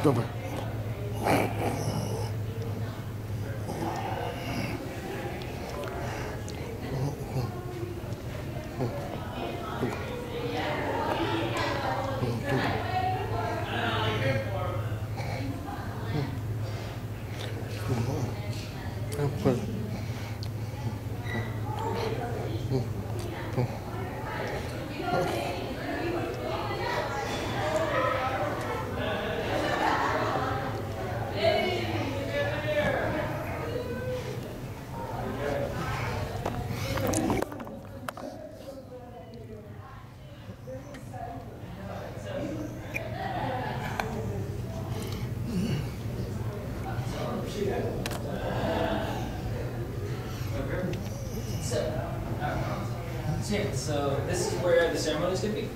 Dobra. So this is where the ceremony is going to be.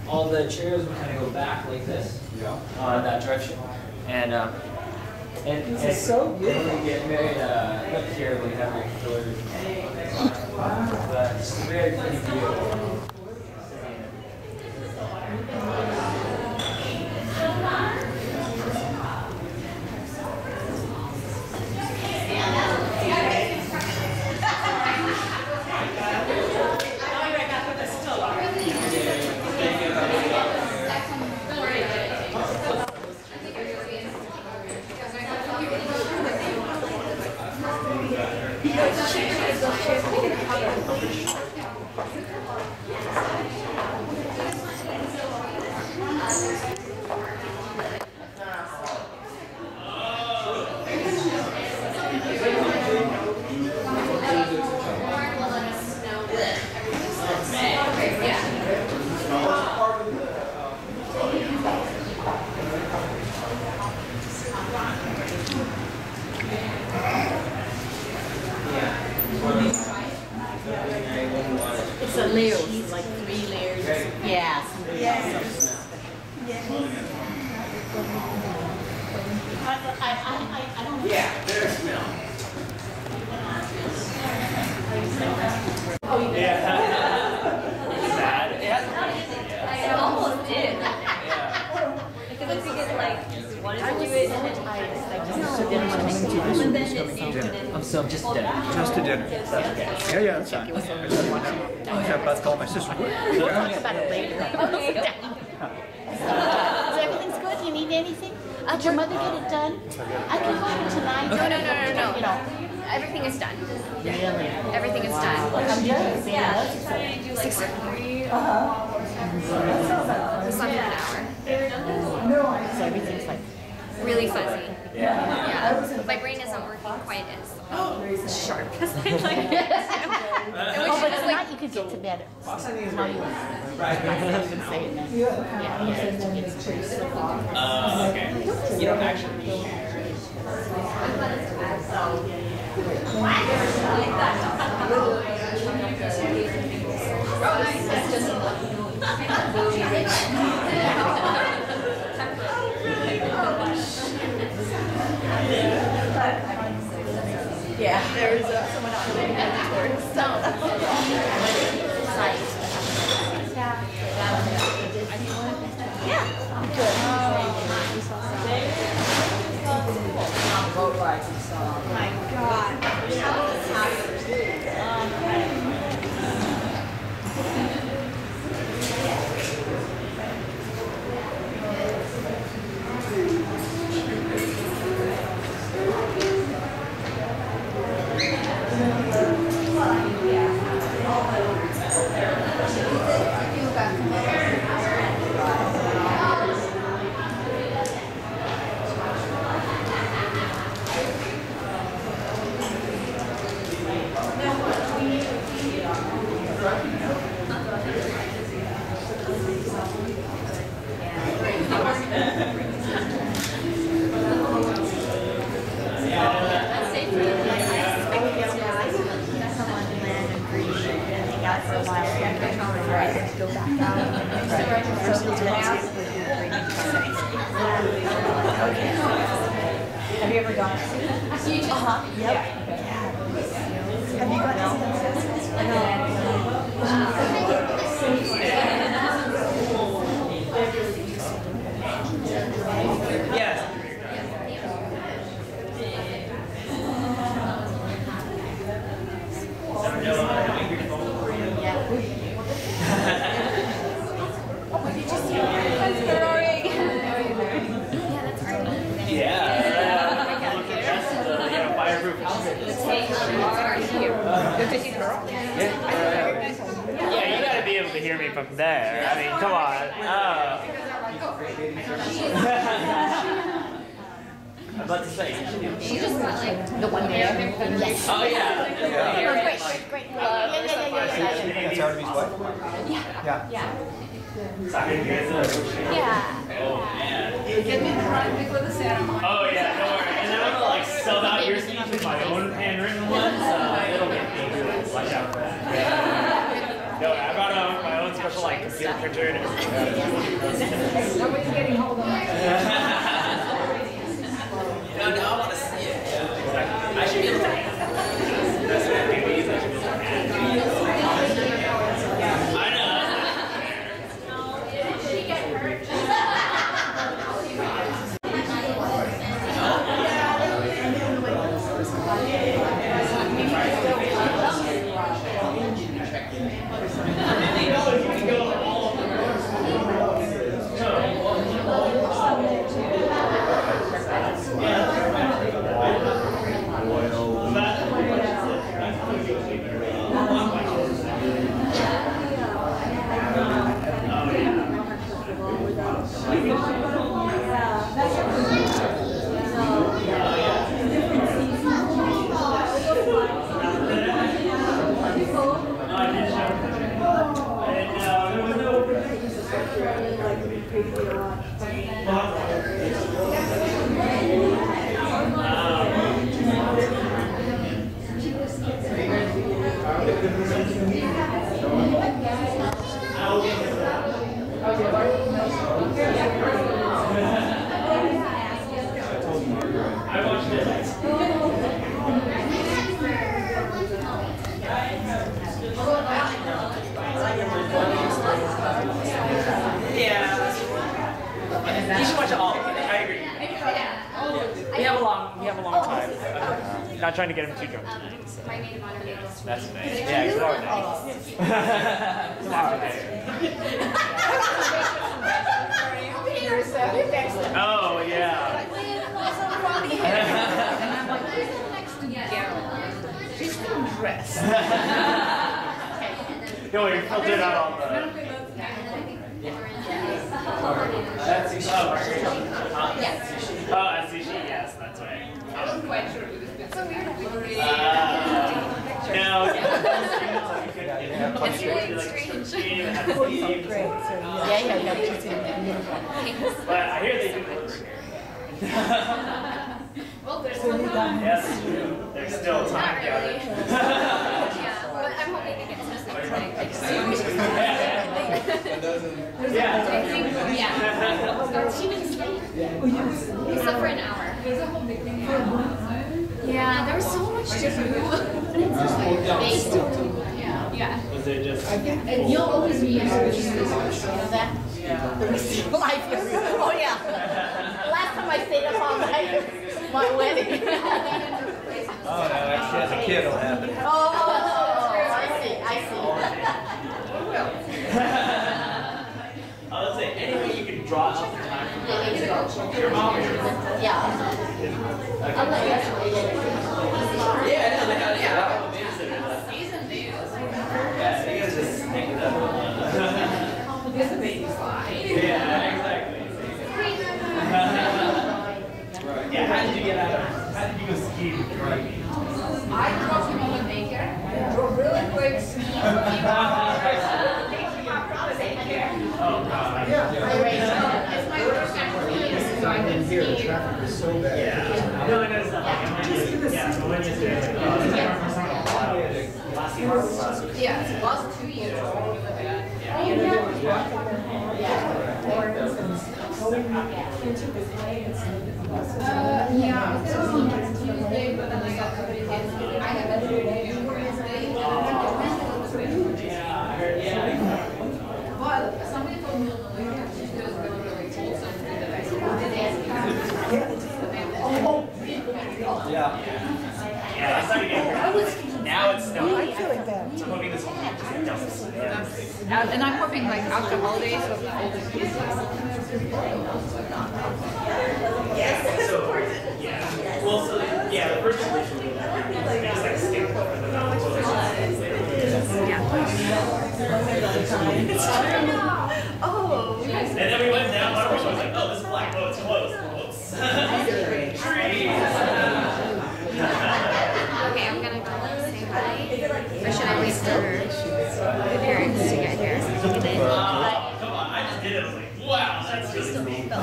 All the chairs will kind of go back like this, that direction, and this is so beautiful. When we get married up here, we have our pillars. But it's a very pretty view. It's a layer, like 3 layers. Yeah. I don't know. Yeah, there's smell. Oh, yeah. Sad. It has I almost did. Because I think it like wanted to do it and then so just dinner. Just to dinner. Yeah, that's fine. I just want to have Beth call my sister. We'll talk about it later. So everything's good? Do you need anything? Did your mother get it done? I can go tonight. No. You know. Everything is done. Really? Everything is done. I'm jealous. Yeah. 6:30. It's less than an hour. So everything's like Really fuzzy. Yeah. My brain isn't working quite as sharp as I'd like it. oh, but tonight you could get to bed. No, you wouldn't say it. Yeah, he says to me it's pretty slick off. Okay. You don't actually. Yeah, there was someone out there towards Have you ever gone? Yep. Have you gone? Yeah, you gotta be able to hear me from there. I mean, come on. I'm about to say. She just got like The one there. Yes. Oh, yeah. Oh, great. Yeah. That's Artemy's wife? Yeah. Yeah. Sorry, you guys. Yeah. Oh, man. Get me the product before the ceremony. Oh, yeah, don't worry. And then I'm gonna like sub out your speech with my own handwritten ones. It'll get me. Watch out for that. No, I brought my own special like computer printer and everything. Nobody's getting hold of it. No, I want to see it. I should be able to. That's what I think we use. I should be able to. I know. You should watch it all. I agree. We have a long time. Not trying to get him too drunk tonight. So. my maid of honor made this. That's nice. Yeah, tomorrow night. Tomorrow night. Oh, yeah. She's still dressed. Don't worry, filtered out all the... That's sushi. Oh, sushi, yes, that's right. I wasn't quite sure if it was So weird. No, It's really strange. But I hear they do deliver here. Well, there's still time. Yes, there's still time. Not really. Yeah, but I'm hoping to get some stuff tonight. Yeah. Except for an hour. There's a whole big thing. Yeah, there was so much to do. Yeah. Was it just... And you'll always be that? Oh yeah. Last time I stayed up all night, my wedding. Oh, no, actually, as a kid, it'll happen. Oh, I see. Let's say, any way you can draw out the time from your mom or your mom? Yeah. I'll let you know. Yeah, I know. Yeah. season news. Yeah, you guys just make it up. This is 85. Yeah, exactly. Yeah, how did you get out of How did you go skiing? I dropped him on the daycare. Drove really quick. Oh, God. It's my first time skiing, so I can ski. Traffic is so bad. Yeah. No, I know it's not like yeah, so when you say, last year. Yeah, it's last 2 years. Yeah, I was gonna see next Tuesday, but then I got somebody else. I have a review Wednesday. But somebody told me on the way that she was really, really cold, so that I did Yeah. Yeah, I started getting now it's snowing. I'm feeling bad. So I'm hoping this whole week just dumps. And I'm hoping like after holidays with the older kids. So, yeah. Well, so, yeah, the first solution would be like stick for the Oh. And then we went down, I was like, oh, this is black. Oh, it's closed. Whoops. Trees. Okay, I'm gonna go say hi. Or should I wait for the parents to get here? Come on, I just did it. I was like, wow, that's really cool.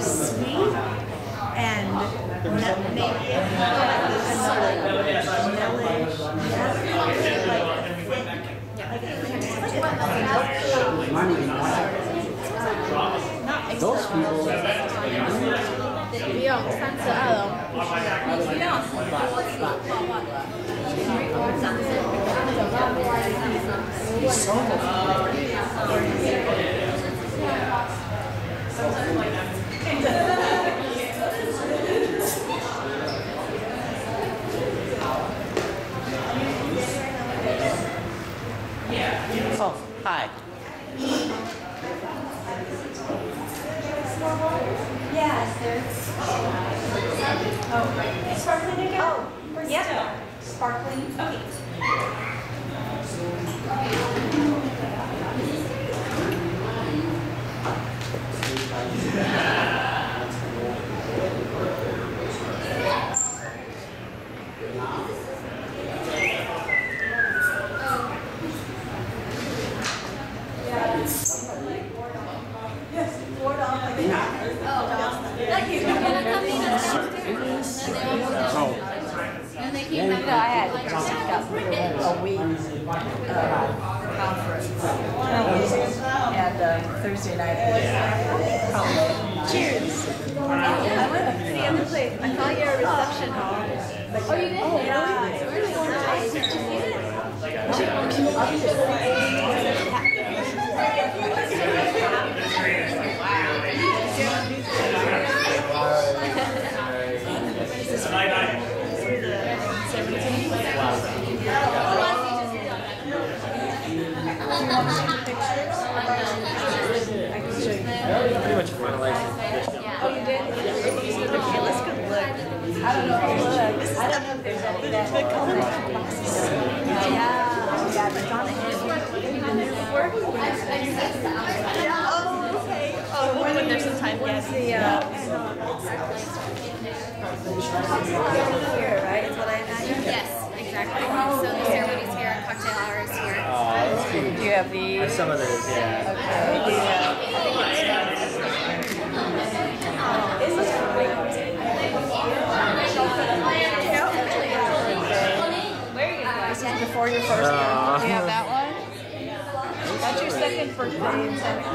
Sweet and Those people. 不用32Oh, hi. yes, there's. Oh, sparkling again? Oh, yep. Sparkling. Okay. I had just got a week conference and Thursday night. Cheers. I went to the other place. I saw your reception hall. Oh, you did? Yeah. Pretty much finalized. Oh, you did? Okay, let's go look. I don't know if it looks. I don't know if there's any that the color. Yeah, it's on the yeah, oh, okay. Oh, when there's some time, yes. The, here, right? Is what I imagine? Yes, exactly. So the ceremony's here and cocktail hour is here. Do you have these? Some of those, yeah. Okay. Do you have? This is great. This is before your first year. Do you have that one? That's your second birthday in 7th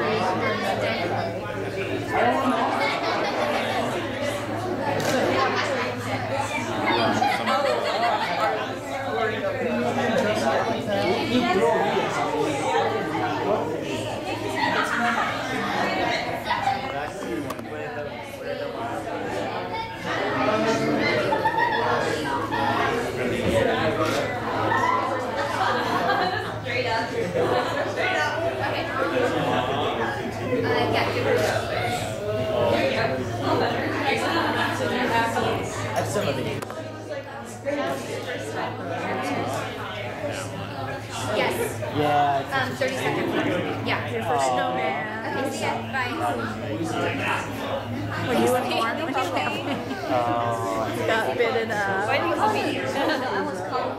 That's some of these. Yes. Yeah. 30 seconds. Yeah. Your first snowman. Okay, see ya. Bye. Were you in warm when you came? Got bitten up. Why did you call me here? I was called.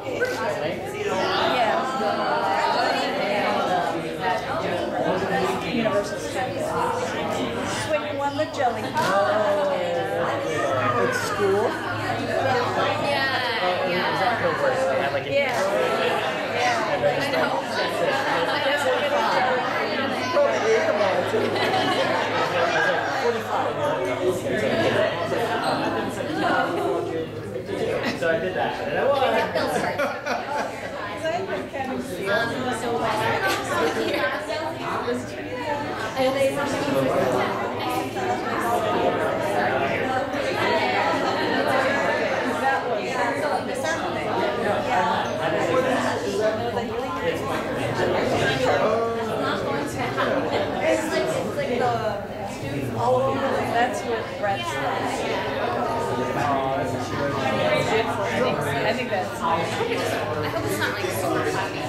Yes. Universal Studios. Swing won the jelly. It's school. Yeah. Is that cohort? They have like a Yeah. and then it's like, so I did that. And I won. It's like the All over. That's what Brett's like. I think that's. I hope it's not like super heavy.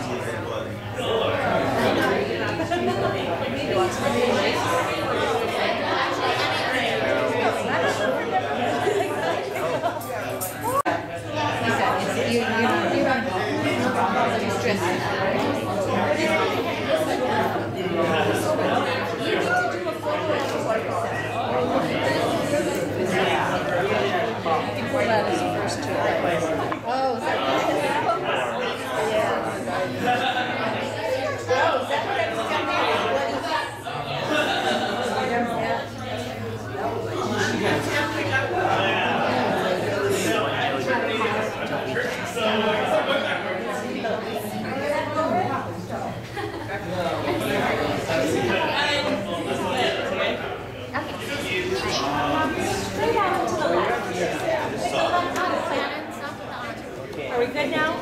Are we good now?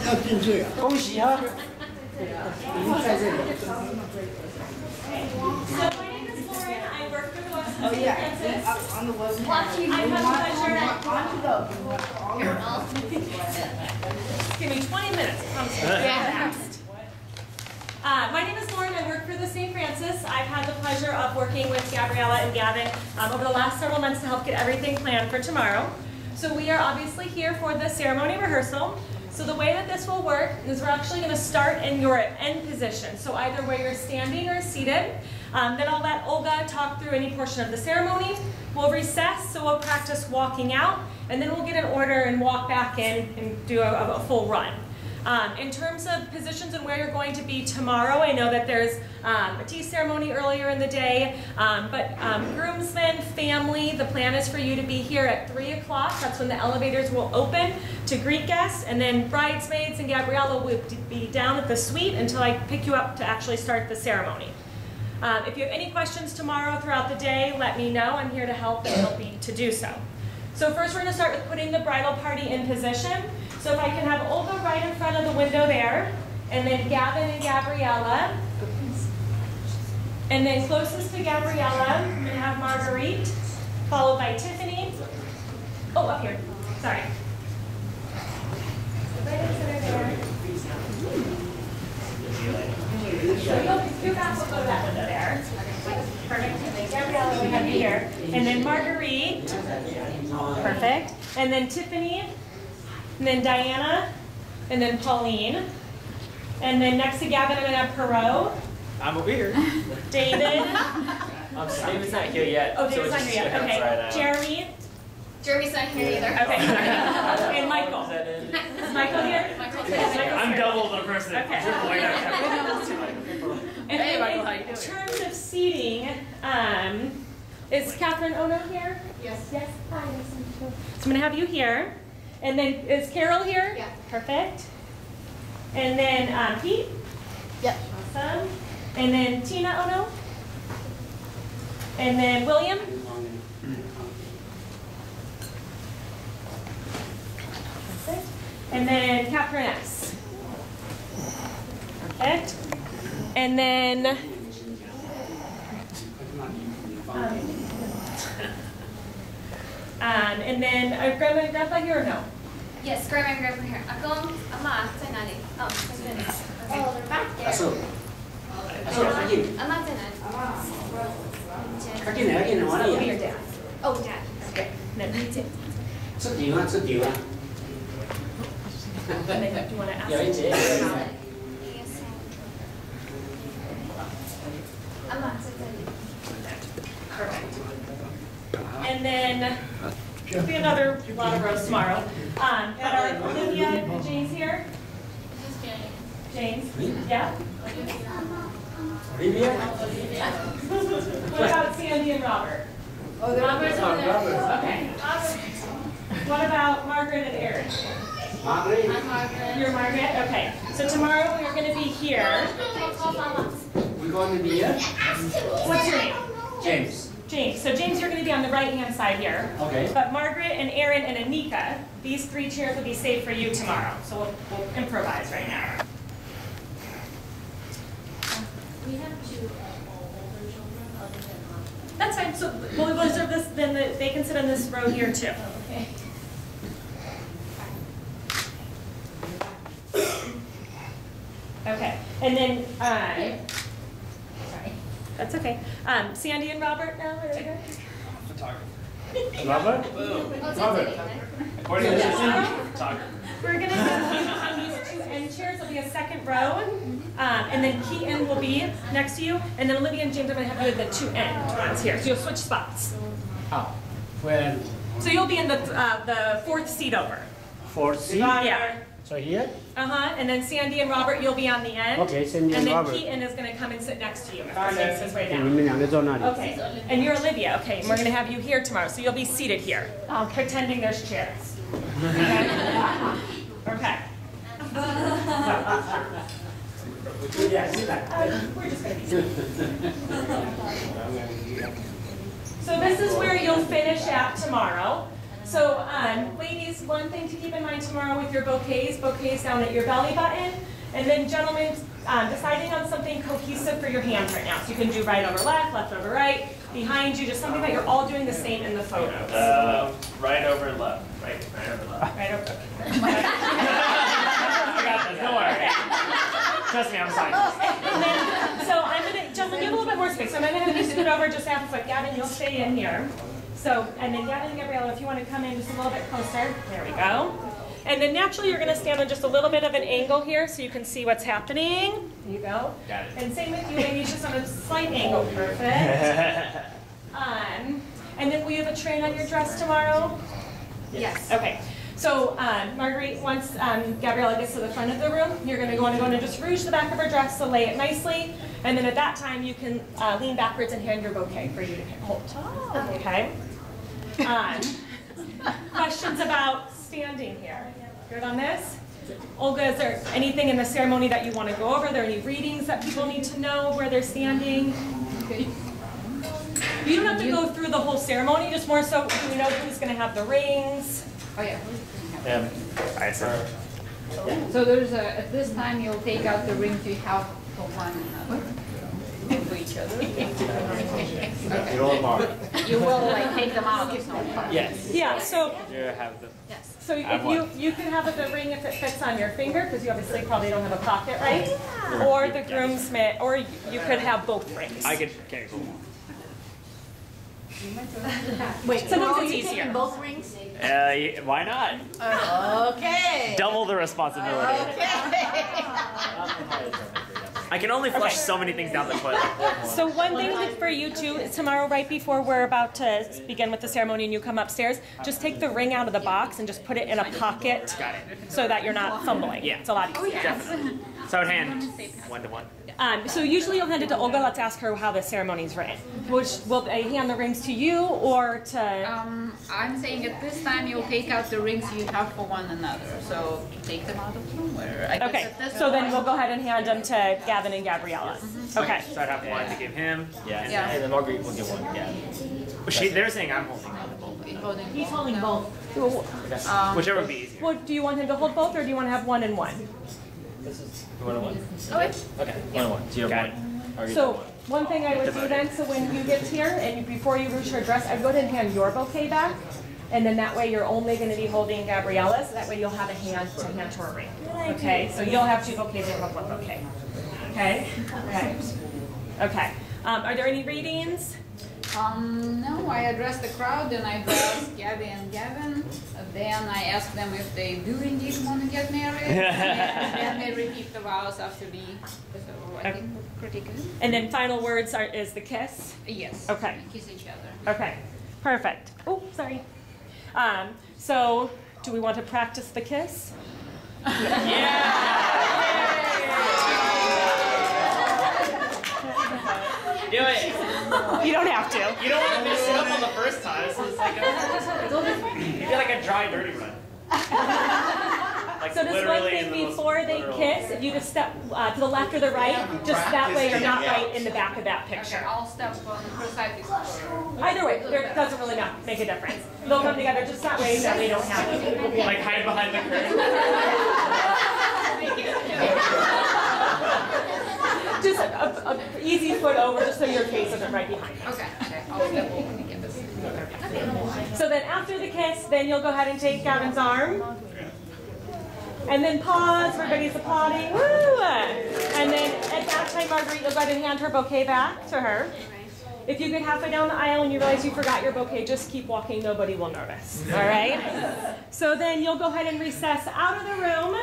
要进去啊！恭喜啊！在这里。 Oh yeah, on the web. Give me 20 minutes. My name is Lauren. I work for the St. Francis. I've had the pleasure of working with Gabriella and Gavin over the last several months to help get everything planned for tomorrow. So we are obviously here for the ceremony rehearsal. So the way that this will work is we're actually going to start in your end position. So either where you're standing or seated. Then I'll let Olga talk through any portion of the ceremony. We'll recess, so we'll practice walking out, and then we'll get an order and walk back in and do a full run. In terms of positions and where you're going to be tomorrow, I know that there's a tea ceremony earlier in the day, but groomsmen, family, the plan is for you to be here at 3 o'clock. That's when the elevators will open to greet guests, and then bridesmaids and Gabriella will be down at the suite until I pick you up to actually start the ceremony. If you have any questions tomorrow throughout the day, let me know. I'm here to help and help you to do so. So first we're going to start with putting the bridal party in position. So if I can have Olga right in front of the window there, and then Gavin and Gabriella. And then closest to Gabriella, I'm going to have Marguerite, followed by Tiffany. Oh, up here. Sorry. Right in the center there. Your back will go to that window there. Perfect. And then Gabriella, we have you here. And then Marguerite. Perfect. And then Tiffany. And then Diana. And then Pauline. And then next to Gavin, I'm going to have Perot. I'm over here. David. David's not here yet. Oh, David's not here yet. Okay. Jeremy. Jeremy's not here either. Okay. And Michael. Is Michael here? Michael's here. I'm double the person. Okay. And then in terms of seating, is Catherine Ono here? Yes. Yes. Hi. Nice to meet you. So I'm going to have you here. And then is Carol here? Yeah. Perfect. And then Pete? Yep. Awesome. And then Tina Ono? And then William? Perfect. And then Catherine S. Perfect. And then Grandma and Grandpa here or no? Yes, Grandma and Grandpa here. Akong, Ama, Tanani. Oh, my goodness. Oh, they're back there. Ama, Tanani. So your dad. Oh, Dad. Okay. And then me too. Xuất diệu ha, xuất diệu ha. And then do you want to ask? Dạ anh chị. Ama, Tanani. Perfect. And then there'll be another lot of rows tomorrow. But are Olivia and James here? James? Yeah? Olivia? What about Sandy and Robert? Oh, the Robert's over there. Okay. What about Margaret and Aaron? Margaret. I'm Margaret. You're Margaret? Okay. So tomorrow we're going to be here. We're going to be here. What's your name? James. James. So James, you're going to be on the right-hand side here. Okay. But Margaret and Aaron and Anika, these 3 chairs will be saved for you tomorrow. So we'll improvise right now. We have 2 older children other than us. That's fine. So we'll reserve this, then they can sit on this row here too. Okay. Okay. And then, Sorry. that's okay. Sandy and Robert now, are they good? Robert? Robert. According to the system, photographer. We're going to have you on these 2 end chairs. There'll be a second row. And then Keaton will be next to you. And then Olivia and James are going to have you at the 2 end ones here. So you'll switch spots. How? Where? So you'll be in the 4th seat over. 4th seat? Yeah. So here? And then Sandy and Robert, you'll be on the end. Okay, Sandy and Robert. And then Keaton is going to come and sit next to you. If the same says right 你 now. 们2个坐那里。 Okay. And you're Olivia. Okay. And we're going to have you here tomorrow. So you'll be seated here, pretending there's chairs. Okay. Okay. Yeah, see that. We're just going to be seated. So this is where you'll finish at tomorrow. So ladies, one thing to keep in mind tomorrow with your bouquets down at your belly button. And then gentlemen, deciding on something cohesive for your hands right now. So you can do right over left, left over right, behind you, just something that you're all doing the same in the photos. Right over left. Right over left. Right over. I got this. Don't worry. Trust me, I'm fine. And then, so I'm going to, gentlemen, give a little bit more space. So I'm going to have you scoot over just half a foot. Gavin, you'll stay in here. So, and then Gavin and Gabriella, if you want to come in just a little bit closer. There we go. And then naturally, you're going to stand on just a little bit of an angle here so you can see what's happening. There you go. Got it. And same with you, maybe just on a slight angle. Perfect. And then will you have a train on your dress tomorrow? Yes. Okay. So, Marguerite, once Gabriella gets to the front of the room, you're going to go and just rouge the back of her dress to lay it nicely. And then at that time, you can lean backwards and hand your bouquet for you to hold. Oh. Okay. Questions about standing here? Good on this? Olga, is there anything in the ceremony that you want to go over? Are there any readings that people need to know where they're standing? You don't have to go through the whole ceremony, just more so you know who's going to have the rings. Oh yeah. I said. So there's at this time you'll take out the rings you have for one another. And for each other. You're all marked. You will like take them out. It's no problem. Yes. Yeah, so You have the. Yes. so if you can have the ring if it fits on your finger, because you obviously probably don't have a pocket, right? Or the groomsman, or you could have both rings. I could carry both. Wait, sometimes Are it's you easier. taking both rings? Why not? Okay. Double the responsibility. I can only flush so many things down the toilet. So one thing for you too is tomorrow, right before we're about to begin with the ceremony and you come upstairs, just take the ring out of the box and just put it in a pocket. Got it. So that you're not fumbling. Yeah. It's a lot easier. Definitely. So I would hand 1-to-1. So usually you'll hand it to Olga. Let's ask her how the ceremony's written. Will they hand the rings to you or to? I'm saying at this time you'll take out the rings you have for one another. So take them out of somewhere. I guess Okay. at this So then point- we'll go ahead and hand them to Gavin and Gabriella. Okay. So I'd have one to give him. Yeah. Yeah. And then Marguerite will give one. Yeah. They're saying I'm holding on to both. He's holding both. Whichever would be easier. Well, do you want him to hold both or do you want to have one and one? This is 1-to-1. Okay. Okay. 1-to-1. So you have Got one. Marguerite So has one. one thing I would do then, so when you get here and before you rouge her dress, I'd go ahead and hand your bouquet back. And then that way you're only going to be holding Gabriella's. That way you'll have a hand to hand her ring. Okay? So you'll have 2 bouquets, you'll have 1 bouquet. Okay? Okay. Okay. Are there any readings? No, I addressed the crowd, then I addressed Gabby and Gavin. Then I asked them if they do indeed want to get married. And then they repeat the vows after me. So I think we're pretty good. And then final words is the kiss? Yes. Okay. Kiss each other. Okay. Perfect. Oh, sorry. So do we want to practice the kiss? Do it. You don't have to. You don't want to mess it up on the first time, so it's like you get like a dry, dirty run. Like So just one thing before they kiss, if you just step to the left or the right, just that way you're not right in the back of that picture. I'll step on the precise. Either way, it doesn't really make a difference. They'll come together just that way, that they don't have to. Like hide behind the curtain. Just a easy foot over, just so your face isn't right behind you. Okay. I'll step over and get this. So then after the kiss, then you'll go ahead and take Gavin's arm. And then pause, everybody's applauding, woo! And then at that time, Marguerite, you'll go ahead and hand her bouquet back to her. If you get halfway down the aisle and you realize you forgot your bouquet, just keep walking, nobody will notice, all right? So then you'll go ahead and recess out of the room.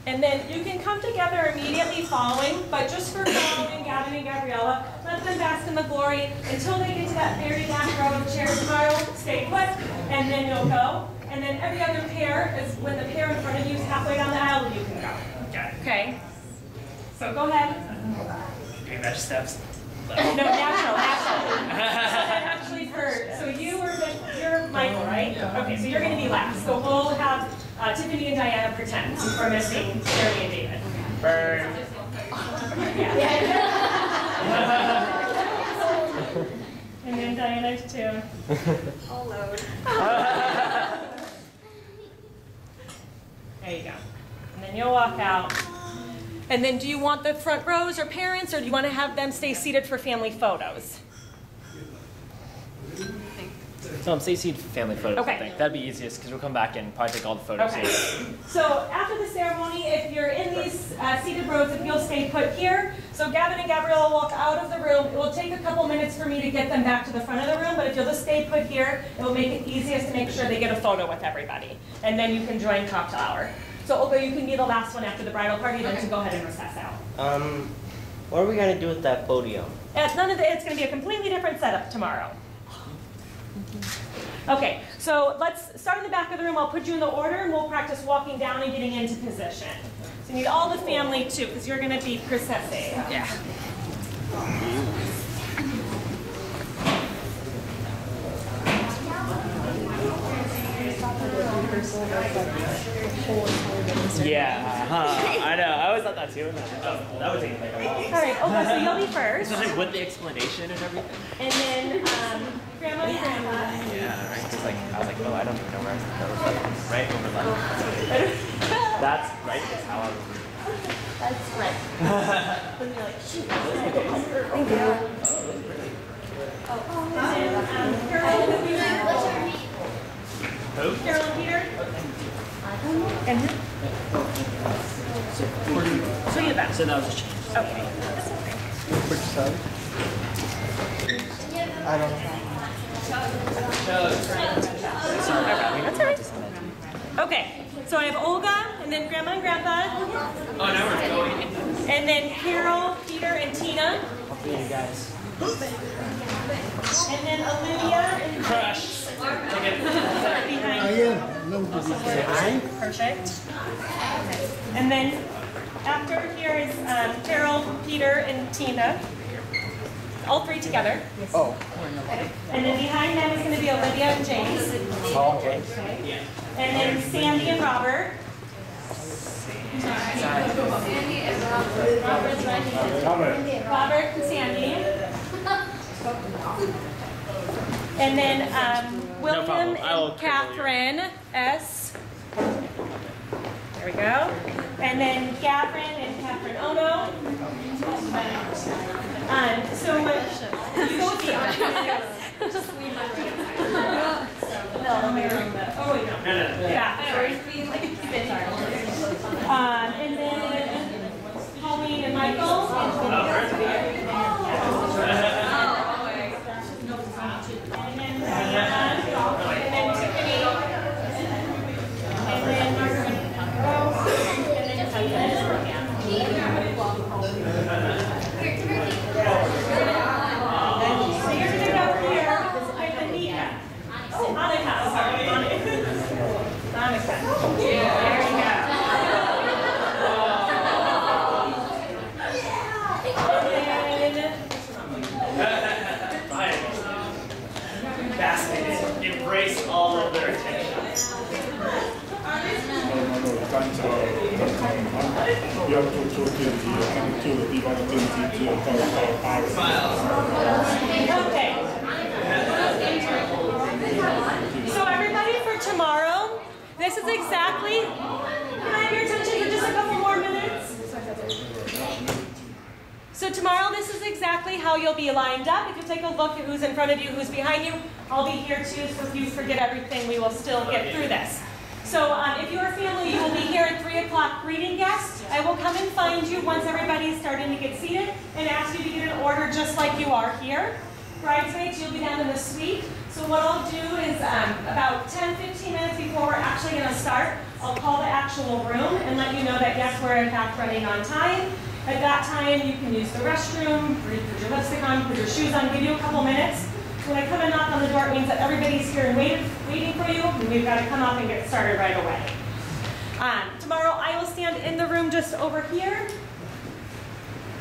And then you can come together immediately following, but just for Carol and Gavin and Gabriella, let them bask in the glory until they get to that very last row of chairs tomorrow. Stay put, and then you'll go. And then every other pair is when the pair in front of you is halfway down the aisle, you can go. Okay? So go ahead. Okay, match steps. No, natural. Actually, so you're Michael, right? Okay, so you're going to be last. So we'll have Tiffany and Diana pretend for missing Jeremy and David. Burn. And then Diana too. I'll load. There you go. And then you'll walk out. And then do you want the front rows or parents, or do you want to have them stay seated for family photos? So stay seated for family photos, Okay. I think. That'd be easiest because we'll come back and probably take all the photos Okay. here. So after the ceremony, if you're in these seated rows, if you'll stay put here. So Gavin and Gabriella walk out of the room. It will take a couple minutes for me to get them back to the front of the room, but if you'll just stay put here, it will make it easiest to make sure they get a photo with everybody. And then you can join cocktail hour. So Olga, you can be the last one after the bridal party, then to go ahead and recess out. What are we gonna do with that podium? It's going to be a completely different setup tomorrow. Okay, so let's start in the back of the room. I'll put you in the order, and we'll practice walking down and getting into position. So you need all the family, too, because you're going to be princesse. Yeah. Yeah, I know. I always thought that too. That would take like a while. All right, Olga, so you'll be first. Especially with the explanation and everything. And then Grandma and Grandpa. Yeah, right. Just like I was like, oh, I don't even know where I was. Right over like. That's right. Is how I was. That's right. Then you're like, shoot. Thank you. Carol and Peter. Who? Carol and Peter. And who? So you back. So that was a change. Okay. Which side? I don't know. That's all right. Okay, so I have Olga, and then Grandma and Grandpa. Oh, now we're going. And then Carol, Peter, and Tina. I'll be you guys. And then Olivia and Crush. behind. Perfect. And then after here is Carol, Peter, and Tina. All three together. Oh. And then behind them is going to be Olivia and James. Oh, okay. And then Sandy and Robert. Robert and Sandy. And then William problem. I will and Catherine S. There we go. And then Gavin and Catherine Ono. So you go with the just leave my room. No, oh wait, no. Yeah, and then Pauline and Michael. And then Diana, and then Tiffany, and then Margaret, and then Tina. So you're gonna go here with Anika. Monica, sorry, Monica. There you go. vi har kultur till vi var till Okay. So everybody, for tomorrow, this is exactly, can I have your attention for just a couple more minutes? So tomorrow, this is exactly how you'll be lined up. If you take a look at who's in front of you, who's behind you, I'll be here too, so if you forget everything, we will still get through this. So if you're a family, you will be here at 3 o'clock greeting guests. I will come and find you once everybody's starting to get seated and ask you to get an order just like you are here. Bridesmaids, you'll be down in the suite. So what I'll do is about 10-15 minutes before we're actually going to start, I'll call the actual room and let you know that yes, we're in fact running on time. At that time, you can use the restroom, put your lipstick on, put your shoes on, give you a couple minutes. When I come and knock on the door, it means that everybody's here and waiting for you, and we've got to come up and get started right away. Tomorrow, I will stand in the room just over here.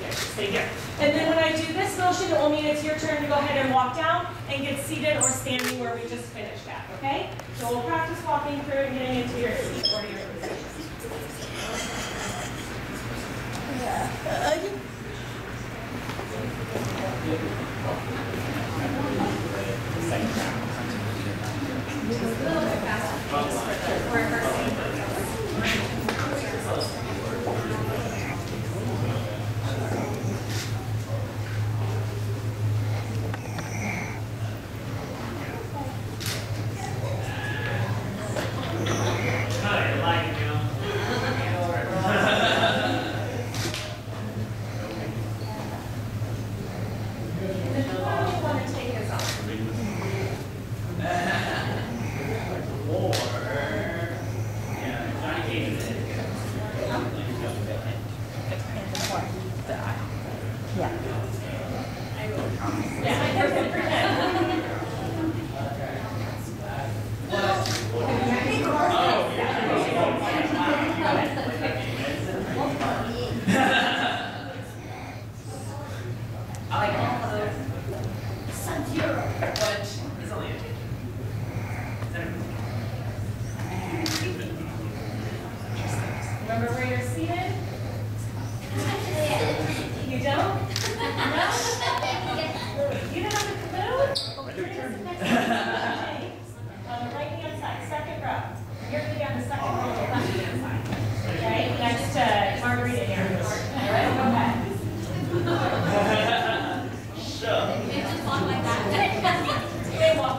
Yeah, stay here. And then when I do this motion, it will mean it's your turn to go ahead and walk down and get seated or standing where we just finished at, okay? So we'll practice walking through and getting into your seat or your position. Remember where you're seated? You don't? No? You don't have a clue? Okay. On the right-hand side, second row. You're going to be on the second row on the left-hand side. Okay? Next to Margarita here. All right? Go ahead. Sure. You just walk like that. They walk.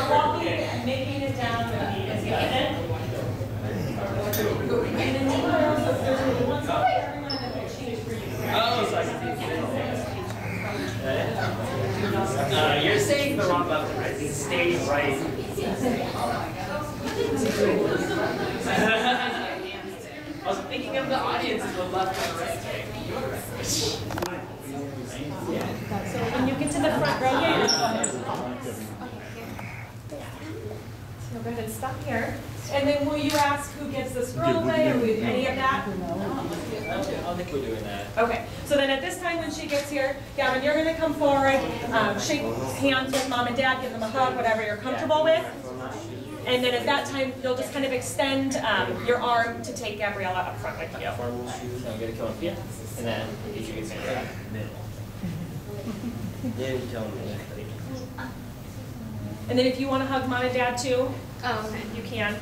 Walking and making it down the knee is good. You're saying the wrong button, right? Stay right. I was thinking of the audience in the left and right. So when you get to the front row here, so go ahead and stop here. And then will you ask who gives this girl away, or any of that? I don't think we're doing that. Okay, so then at this time when she gets here, Gavin, you're going to come forward, shake hands with mom and dad, give them a hug, whatever you're comfortable with. And then at that time, you'll just kind of extend your arm to take Gabriella up front with you. Formal shoes, I'm gonna kill him. Yeah. And then get your hand back. Then you tell him. And then if you want to hug mom and dad too, you can.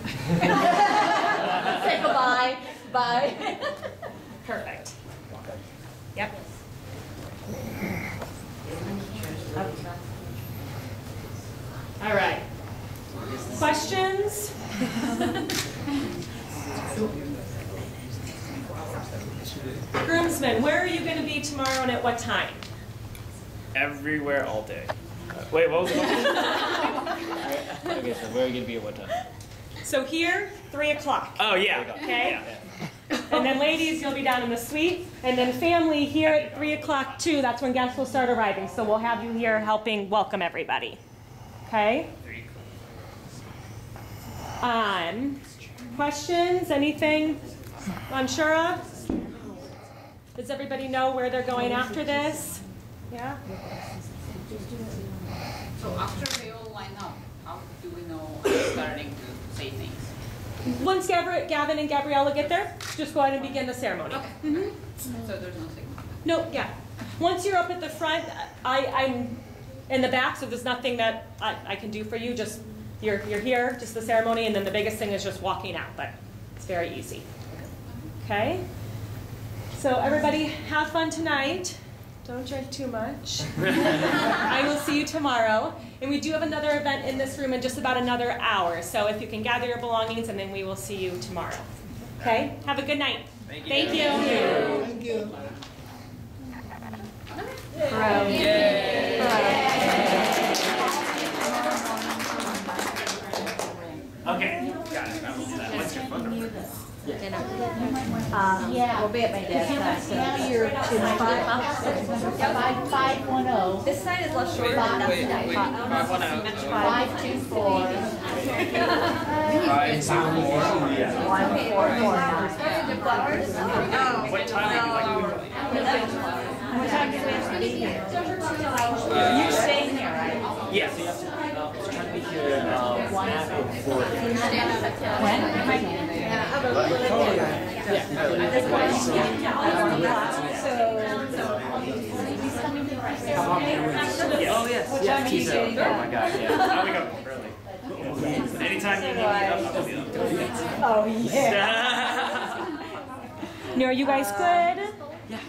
Say goodbye. Bye. Perfect. Yep. All right. Questions? Groomsmen, where are you going to be tomorrow and at what time? Everywhere, all day. Wait, what was the question? Okay, so where are you gonna be at what time? So here, 3 o'clock. Oh, yeah. Okay? Yeah. And then ladies, you'll be down in the suite. And then family here at 3 o'clock too. That's when guests will start arriving. So we'll have you here helping welcome everybody. Okay? Questions? Anything unsure of? Does everybody know where they're going after this? Yeah? So after we all line up, how do we know I'm starting to say things? Once Gavin and Gabriella get there, just go ahead and begin the ceremony. Okay. So there's no signal. No, yeah. Once you're up at the front, I'm in the back, so there's nothing that I can do for you. Just you're here, just the ceremony, and then the biggest thing is just walking out, but it's very easy. Okay? So everybody have fun tonight. Don't drink too much. I will see you tomorrow. And we do have another event in this room in just about another hour. So if you can gather your belongings, and then we will see you tomorrow. Okay? Have a good night. Thank you. Thank you. Thank you. Okay, got it. I will do that. What's your phone number? Yeah. We'll be at my dad's house. Now you're in 5510. This side is less short than that side. 524. 1449. What time would you like to What time do we have to be here? You're staying there, right? Yes. So you have to try to be here at 4. When? Oh yes. Yeah. Teaser. Oh my God. Yeah. I wake up early. Anytime you need me up, I'll be up. Oh, yeah. Now, are you guys good?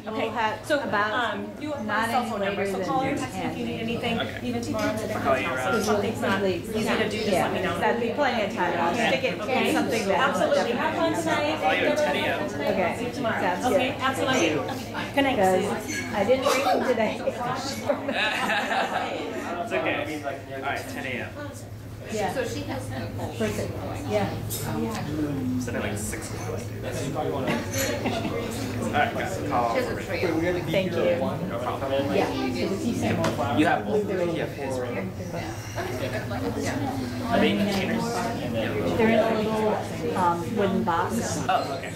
Okay, So, about you have my not cell any phone number, later so than call or text me if you need anything, even tomorrow. I'll call you around. So if something's not easy to do, just let me know. That'd be plenty of time. I'll stick it in something that. Absolutely. Have fun tonight. Call you at 10 a.m. Okay. See you tomorrow. Sounds Okay, good. absolutely. Good night. Because I didn't read them today. It's okay. All right, 10 a.m. Yeah. So she has the whole. Perfect. Yeah. Send it like 6 o'clock. All right, guys. Call. Thank you. No problem. Yeah. You have both. You have his right here. Are they in containers? They're in a little wooden box. Oh, okay.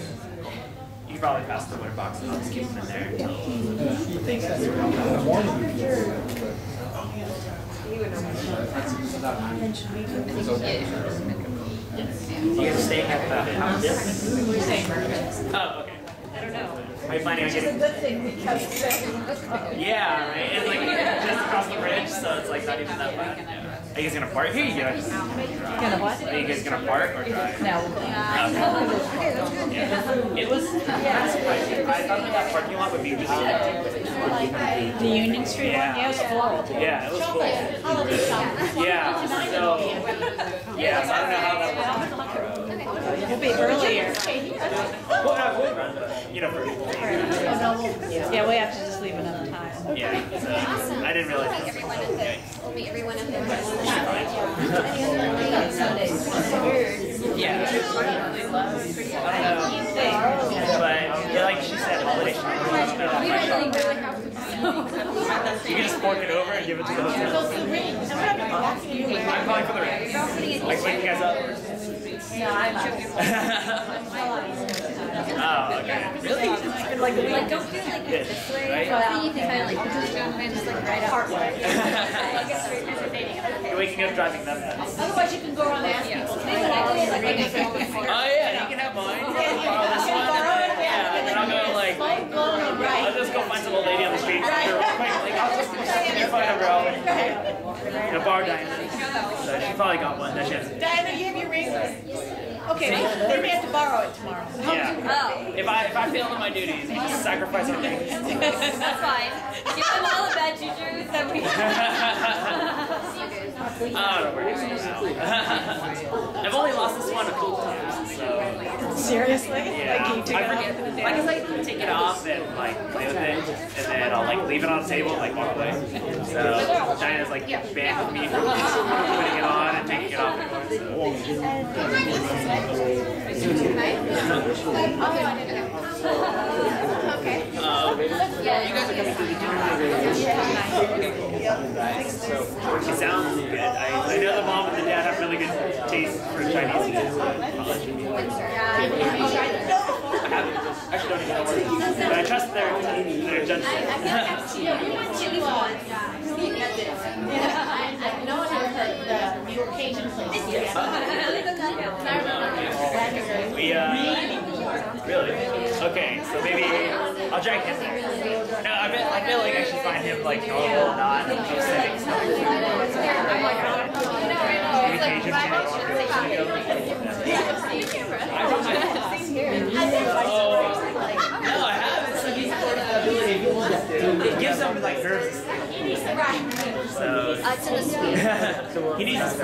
You can probably pass the litter box and I'll just keep them in there until things You guys are staying at the house? Oh, okay. I don't know. Are you planning on getting? Good thing because. Yeah, right. It's like just across the bridge, so it's like not even that bad. Are you guys gonna park? Here you go. Gonna what? Are you guys gonna park or drive? No. Yeah. It was. I thought that parking lot would be just empty. The Union Street one? Yeah, it was full. Yeah, it was cool. Yeah. So. Yeah. So I don't know how that works. We'll be earlier. You know, for people. Yeah, we have to just leave another time. Yeah. So I didn't realize. Like everyone at the, we'll meet everyone at the. Yeah. I don't know. But yeah, like she said, holiday shopping. You can just fork it over and give it to the hotel. I'm calling for the rings. Like wake you guys up. Oh, okay. Really? Like, don't do it like this way. Right? Then you can kind of like just jump in, just like right up. You're waking up driving them nuts. Otherwise, you can go around and ask people. Oh yeah, you can have mine. Borrow this one. Yeah, and then I'll go like, I'll just go find some old lady on the street. Like, I'll just your phone number. I'll borrow Diana. So she probably got one. That she has. Diana, you have your ring? Okay, then we have to borrow it tomorrow. Yeah. If I fail in my duties, sacrifice our things. That's fine. Give them all the bad juju that we I don't worry about that. I've only lost this one a couple times, so. Seriously? Yeah. Like you took I it forget. Like, I take it off and like play with it, and then I'll like leave it on the table and like walk away. So Diana's like banned me from putting it on and taking it off anymore. Okay. You guys are coming through the So it sounds good. I know the mom and the dad have really good taste for Chinese food. I actually don't even know where it is. But I trust their judgment. I know I have the New York Really? Okay, so maybe I'll drag him there. No, I feel like I should find him like normal, not upsetting stuff. No, I haven't. So he's got an ability. It gives him like nerves. So it's in the suite. he needs to sleep.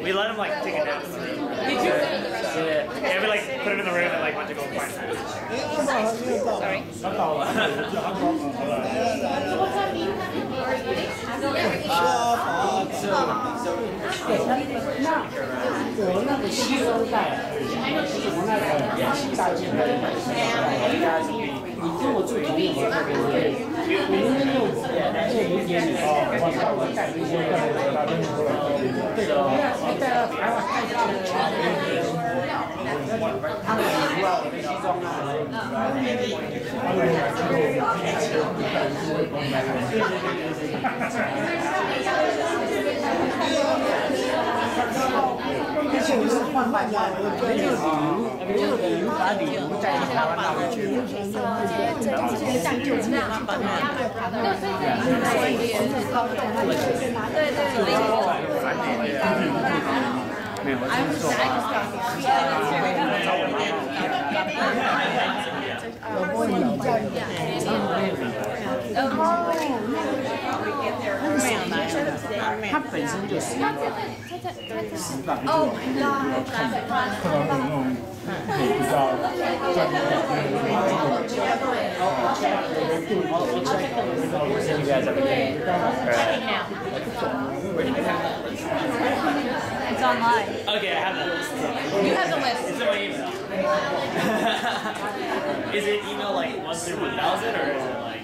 We let him like take a nap in the room. Yeah, we like put him in the room and like went to go find food. Sorry. Oh my god. It's online. Okay, I have the list. You have the list. It's in my email. Is it email like 1 through 1,000 or is it like?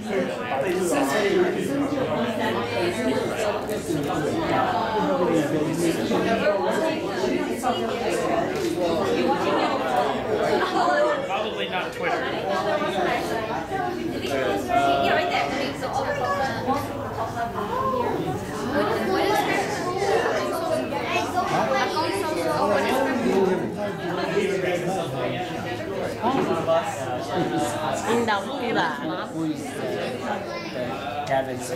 Probably not Twitter. Yeah, right there. In đồng kia là Gavin's.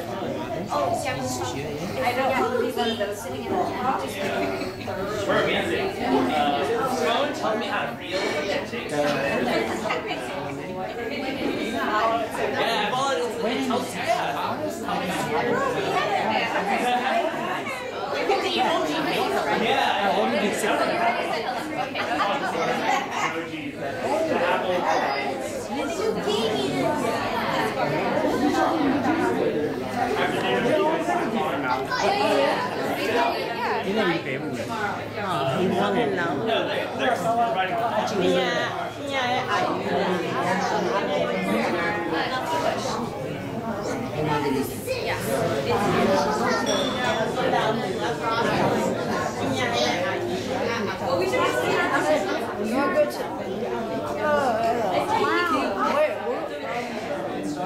Oh, I don't want to be one of those sitting in the We're amazing. Someone tell me how to reel it. Yeah, well, it tells you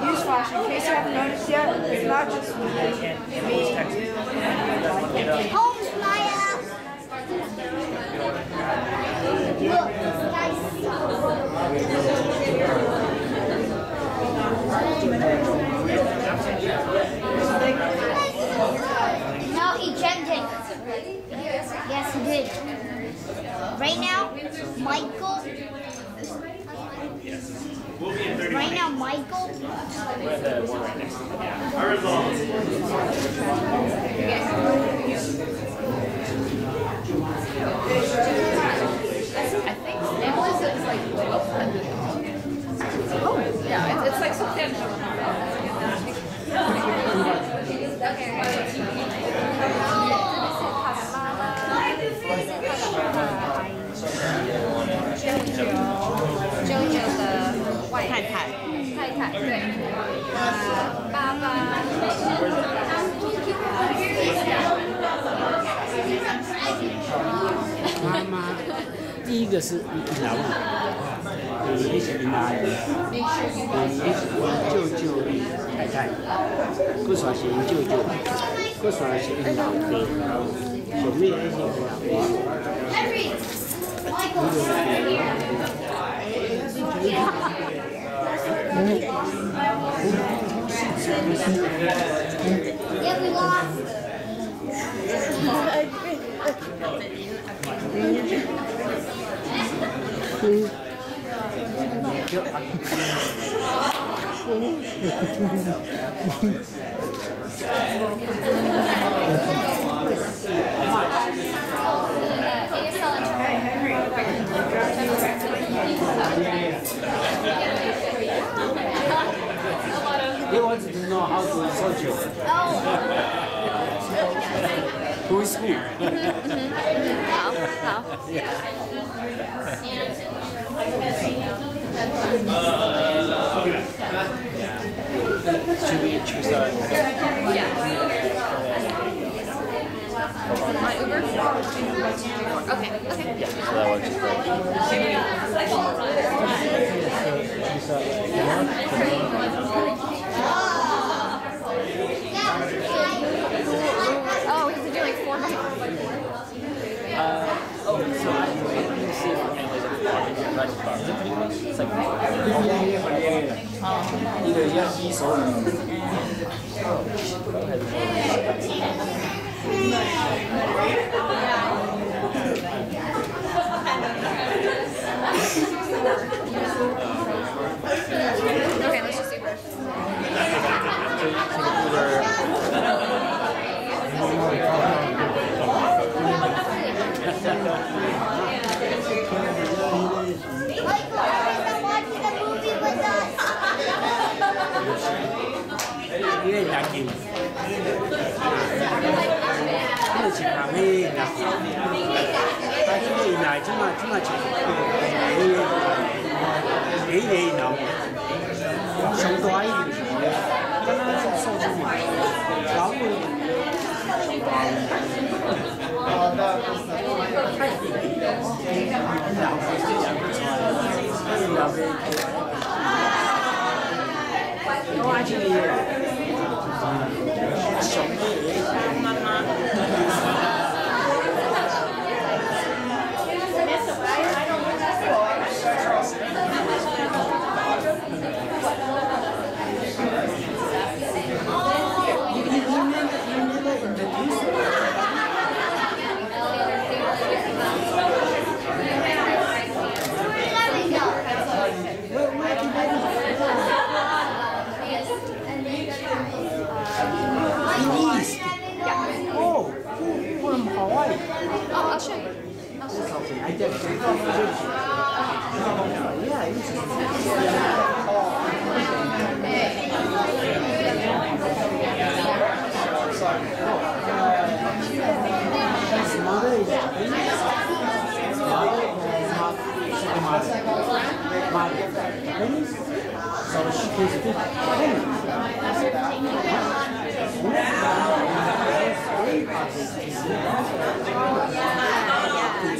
Newsflash, in case you haven't noticed yet, it's not just me. Home flyer. Look, guys. No, he jumped in. Yes, he did. Right now, Michael. Right now, Michael. Oh, yeah, it's like substantial. JoJo 的外太太，对，爸爸。妈妈，第一个是100万，对，你是囡仔，你舅舅太太，佫算是因舅舅，佫算是因老爸，上面那是Yeah, we lost. He wants to know how to social. Who is who? Should we choose that? My Uber? Okay, okay. Yeah, so that works Oh, we have to do like 4 so I can see if families are walking to the car. Is it pretty close? It's like either Yankees or Okay, let's just Uber. 이게 낙인. 이거 지금 이 낙인. 나중에 이 나지만 이 나무. 정도 아이들이 하나 소중히 나무. I'll show you.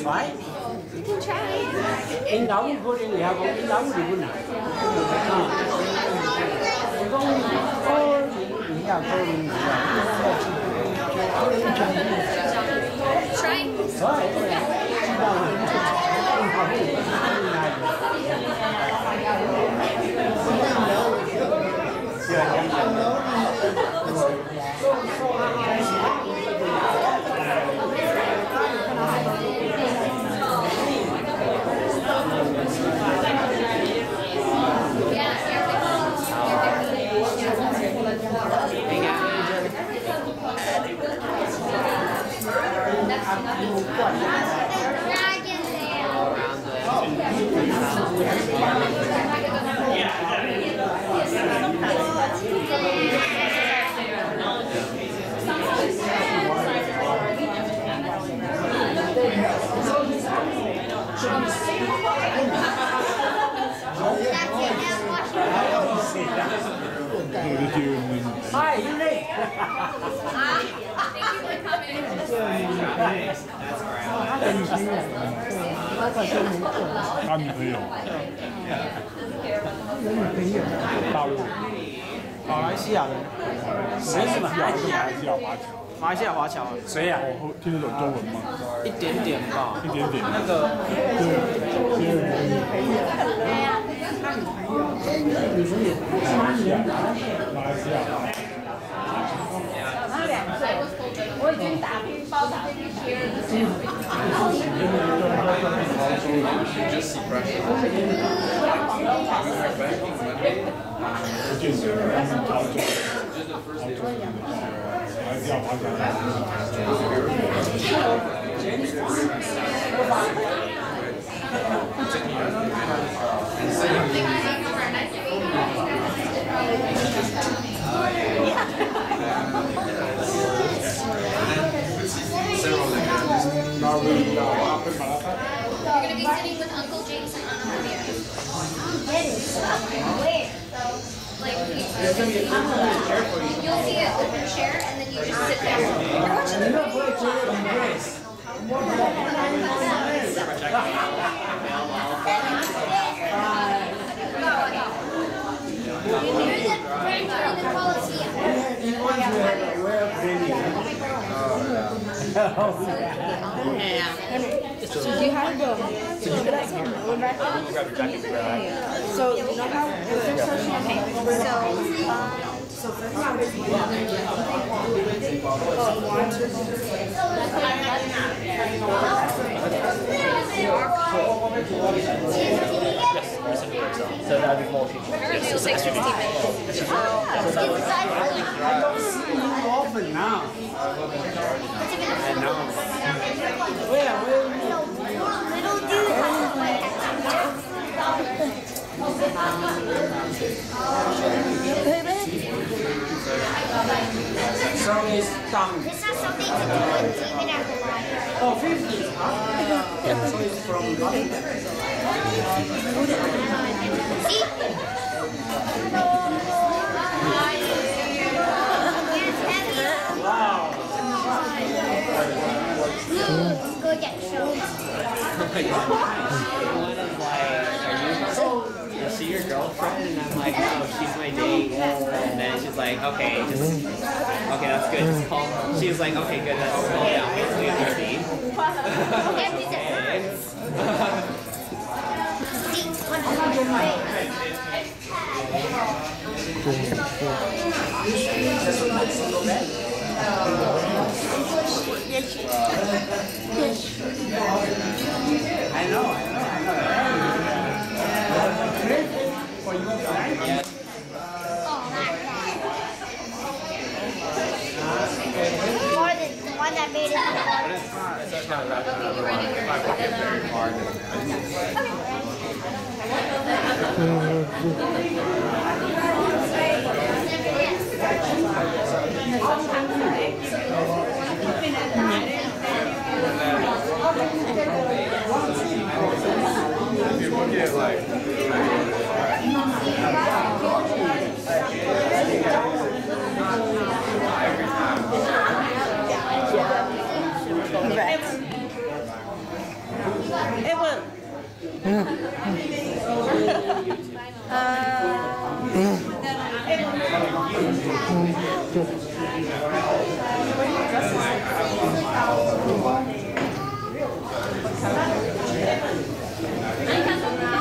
Right? You can try. In namu boleh lihat, in namu di mana? Try. Hi, you late? Thank you for coming. That's great. 他女朋友。大陆。马来西亚的。谁是马来西亚？马来西亚华侨。谁呀？我听得懂中文吗？一点点吧。一点点。那个。马来西亚。我已经打乒乓打进去了。You're going to be sitting with Uncle James and Anna Maria. Where? Like, you'll see an open chair and then you just sit there. You're watching the So do you have the? So you know how the first session. So first So that'd be more people. Yes, 6:15. I don't see you often now. I know. Where are you? Little dude. So it's done. This has something to do with David and Goliath. Oh, 50. So it's from Wow. Let's go get shows. Is she your girlfriend? And I'm like, oh, she's my date. And then she's like, okay, that's good. Just call. She was like, okay, good. That's slow down. Basically, it's our date. I know. More than the one that made it. If you look at like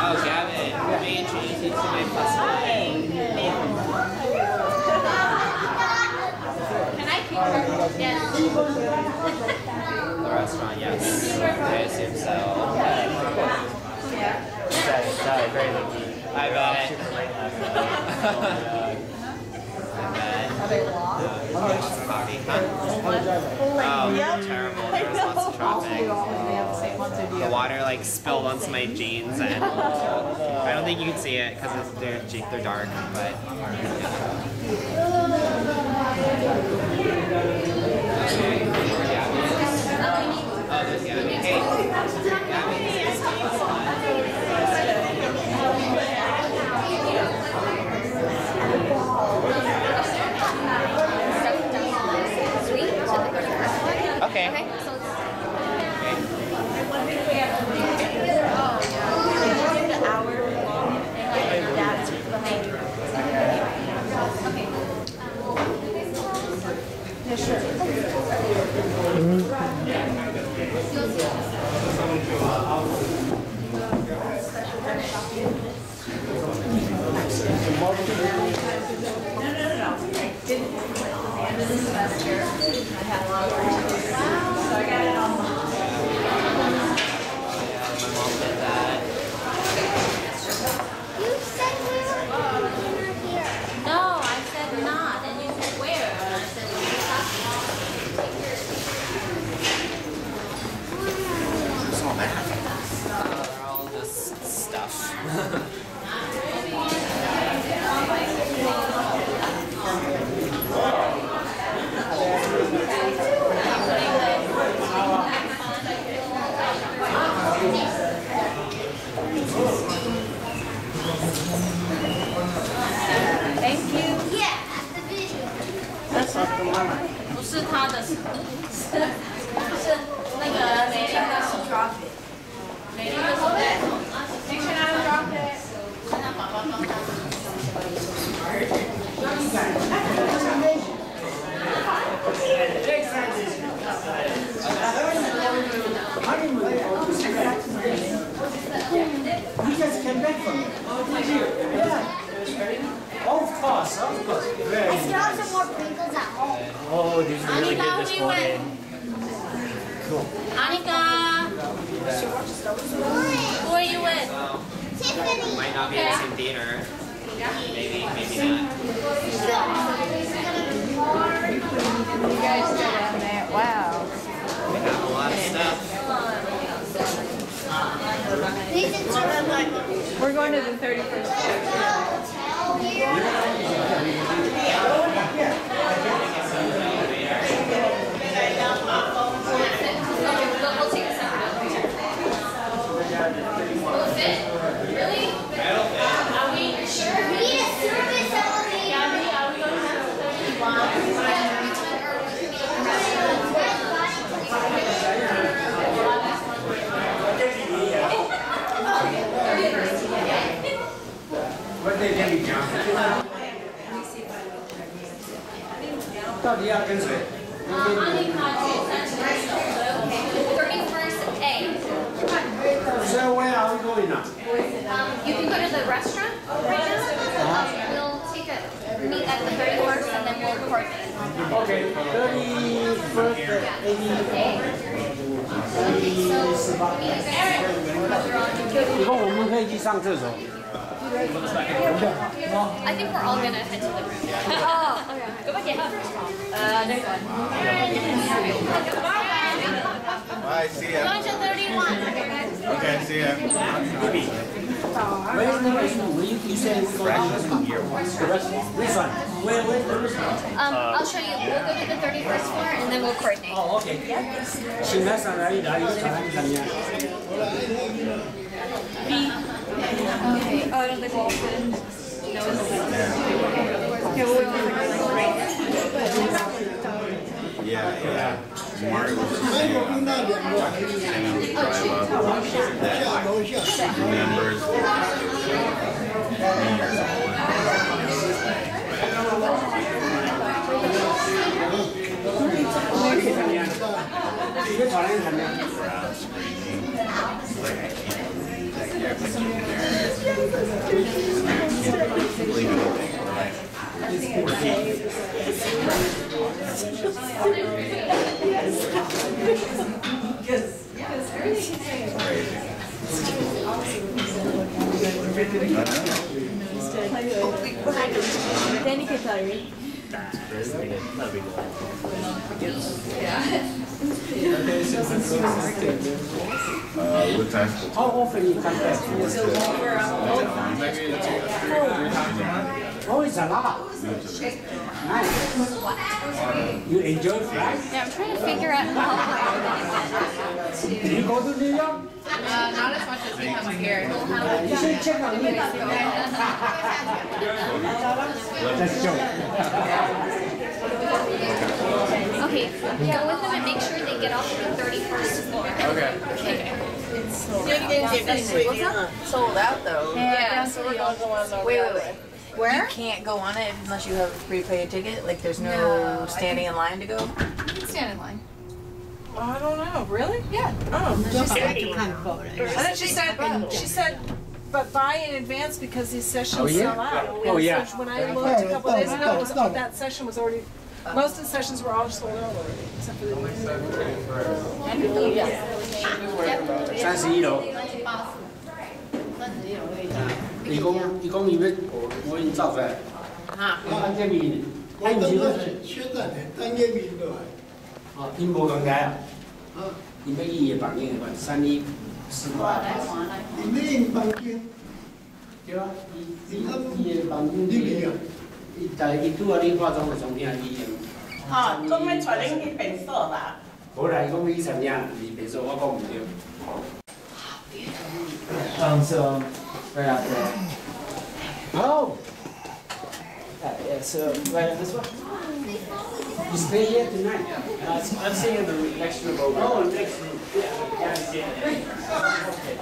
Oh, Gavin, may introduce you to my plus one. Can I keep her? Yes. The restaurant, yes. I assume so. That's very lucky. I bet. Coffee, huh? Oh, terrible. There was lots of traffic. The water like spilled onto my jeans, and I don't think you can see it because they're dark, but. Oh, there's Gabby. Hey, Okay. Okay, so stuff. Thank you. 不是他的，是那个美丽的手。美丽的手。Make sure not to drop it. You just came back from it. Oh, did you? Yeah. Of course, of course. Very I still have some more Pringles at home. Oh, these are really good this morning. Cool. Anika, who are you with? Tiffany. Might not be in the same theater. Maybe, maybe not. You guys still down there? Wow. We have a lot of stuff. We're going to the 31st. We'll take a separate. Will it fit? Really? Are we sure? We need a service elevator. Gabby, are we going to have What they can be done? 到底要跟谁？ 31st A. So where are we going now? You can go to the restaurant right now. We'll take a meet at the 31st and then we'll coordinate. Okay, 31st, 以后我们可以去上厕所。 I think we're all gonna head to the room. Oh, okay. Go back in. Next one. Bye, see ya. Going to 31. Okay, see ya. Where's the restaurant? You said it's going to the restaurant. Which one? Where's the restaurant? I'll show you. We'll go to the 31st floor and then we'll coordinate. Oh, okay. 请来上哪里？哪里？哪里？ Okay. Oh, I don't think we'll fit. No, it's okay, well, we only Yeah. Mario was just saying on the drive up that remembers Danny can tell you. what time? How often you come back? Oh, it's a lot. Nice. You enjoy flight? Yeah, I'm trying to figure out how. Did you go to New York? Not as much as we have here. You should check on me. Let's go. Okay, go with them and make sure they get off the 31st floor. Okay. Sold out though. Yeah. So we're going to go on the wait. Where? You can't go on it unless you have a prepaid ticket. Like there's no standing in line to go. You can stand in line. I don't know. Really? Yeah. Oh, She said, I thought she said, but buy in advance because these sessions sell out. Oh, yeah. When I looked a couple days ago, it was, that session was already. Most of the sessions were all sold out already, except for the. 31楼。伊讲伊讲伊要我已经走出来。啊，单间面，哎，唔是我。现在呢，单间面对。哦，因无讲解啊。因要伊个房间个314块。你们把房间，对啊，伊的房间但伊拄啊，你化妆的妆片伊用。哦，咁咪带恁去便所啦？无啦，伊讲你参加，你别说我讲唔对。So right out there. Oh. Yeah. So right on this one. You stay here tonight? I'm staying in the next room over. Oh, next room. Yeah.